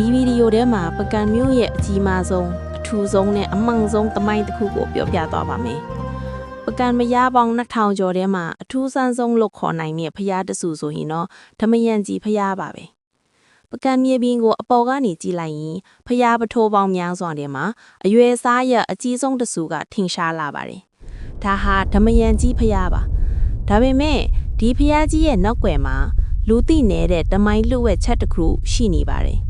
ဒီဗီဒီယိုထဲမှာပကံမျိုးရဲ့အကြီးမားဆုံးအထူးဆုံးနဲ့အမှန်ဆုံးသမိုင်းတစ်ခုကိုပြောပြသွားပါမယ်။ပကံမရပေါင်း2000ကျော်ထဲမှာအထူးဆန်းဆုံးလို့ခေါ်နိုင်တဲ့ဖျားတဆူဆိုရင်တော့ဓမယန်ကြီးဖျားပါပဲ။ပကံမြေပြင်ကိုအပေါ်ကနေကြည့်လိုက်ရင်ဖျားပထိုးပေါင်းများစွာထဲမှာအရွယ်စားရအကြီးဆုံးတဆူကထင်ရှားလာပါတယ်။ဒါဟာဓမယန်ကြီးဖျားပါ။ဒါပေမဲ့ဒီဖျားကြီးရဲ့နောက်ွယ်မှာလူသိနေတဲ့တမိုင်းလွတ်ဝက်ချက်တစ်ခုရှိနေပါတယ်။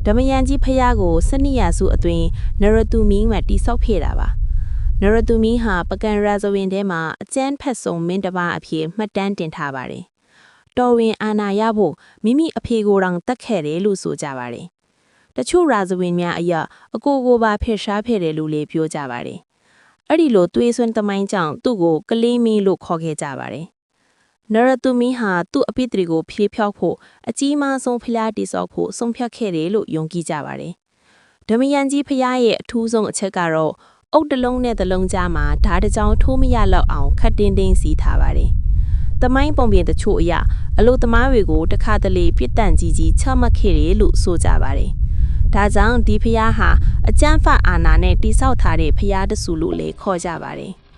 ဓမယန်ကြီးဖျားကိုစနိယာစုအတွင်းနရတူမင်းမှာတိဆောက်ခဲ့တာပါ။နရတူမင်းဟာပကံရာဇဝင်ထဲမှာအကျန်းဖက်ဆုံးမင်းတစ်ပါးအဖြစ်မှတ်တမ်းတင်ထားပါတယ်။တော်ဝင်အာဏာရဖို့မိမိအဖေကိုယ်တောင်တတ်ခဲ့တယ်လို့ဆိုကြပါတယ်။တချို့ရာဇဝင်များအရအကိုကိုပါဖက်ရှားဖက်တယ်လို့လည်းပြောကြပါတယ်။အဲ့ဒီလိုသွေးစွန်းသမိုင်းကြောင့်သူ့ကိုကလေးမင်းလို့ခေါ်ခဲ့ကြပါတယ်။နရတူမင်းဟာသူ့အပိတ္တိကိုဖြေဖြောက်ဖို့အကြီးမားဆုံးဖျားတိဆောက်ဖို့ဆုံးဖြတ်ခဲ့တယ်လို့ယုံကြည်ကြပါတယ်။ဓမယန်ကြီးဖျားရဲ့အထူးဆုံးအချက်ကတော့အုတ်တလုံးနဲ့တလုံးကြားမှာဓာတ်ကြောင်ထိုးမရလောက်အောင်ခတ်တင်းတင်းစီထားပါတယ်။သမိုင်းပုံပြင်တချို့အရအလို့သမားတွေကိုတခါတလေပြစ်ဒဏ်ကြီးချမှတ်ခဲ့တယ်လို့ဆိုကြပါတယ်။ဒါကြောင့်ဒီဖျားဟာအကျန်းဖတ်အာဏာနဲ့တိဆောက်ထားတဲ့ဖျားတဆူလို့လည်းခေါ်ကြပါတယ်။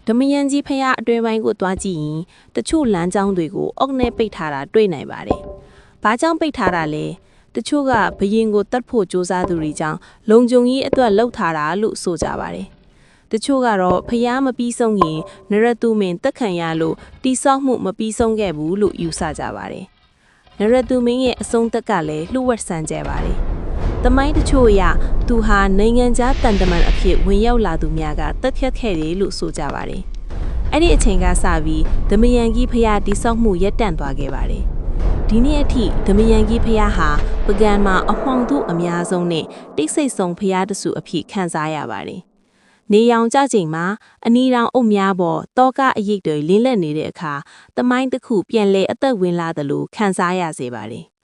ဓမယန်ကြီးဖျားအတွင်းပိုင်းကိုသွားကြည့်ရင်တချို့လမ်းကြောင်းတွေကိုအုတ်နဲ့ပိတ်ထားတာတွေ့နိုင်ပါတယ်။ဘာကြောင့်ပိတ်ထားတာလဲ။တချို့ကဘရင်ကိုတတ်ဖို့ကြိုးစားသူတွေကြောင့်လုံခြုံရေးအတွက်လှုပ်ထားတာလို့ဆိုကြပါတယ်။တချို့ကတော့ဖျားမပြီးဆုံးရင်နရတူမင်းတက်ခံရလို့တိဆောက်မှုမပြီးဆုံးခဲ့ဘူးလို့ယူဆကြပါတယ်။နရတူမင်းရဲ့အဆုံးသက်ကလည်းလှုပ်ဝက်ဆန်ကြပါတယ်။သမိုင်းတချို့အရသူဟာနိုင်ငံခြားတန်တမန်အဖြစ်ဝင်ရောက်လာသူများကတက်ဖြတ်ခဲ့တယ်လို့ဆိုကြပါတယ်။အဲ့ဒီအချိန်ကစပြီးဓမယန်ကြီးဖျားတိဆောက်မှုရပ်တန့်သွားခဲ့ပါတယ်။ဒီနေ့အထိဓမယန်ကြီးဖျားဟာပကံမှာအမှောင်ထုအများဆုံးနဲ့တိတ်ဆိတ်ဆုံးဖျားတဆူအဖြစ်ခံစားရပါတယ်။နေရောင်ကြချိန်မှာအနီရောင်အုပ်များပေါ်တောကအရိပ်တွေလင်းလက်နေတဲ့အခါသမိုင်းတစ်ခုပြန်လဲအသက်ဝင်လာသလိုခံစားရစေပါတယ်။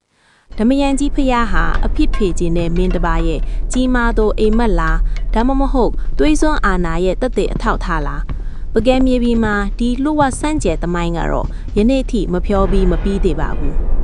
ဓမယန်ကြီးဖျားဟာအဖြစ်ဖြေခြင်းနဲ့မင်းတစ်ပါးရဲ့ကြီးမားသောအိမ်မက်လားဒါမှမဟုတ်သွေးစွန်းအာဏာရဲ့တက်တဲ့အထောက်ထားလားပကံမြေပြင်မှာဒီလှုပ်ဝဆန်းကျဲသမိုင်းကတော့ယနေ့ထိမဖြောပြီးမပြီးသေးပါဘူး။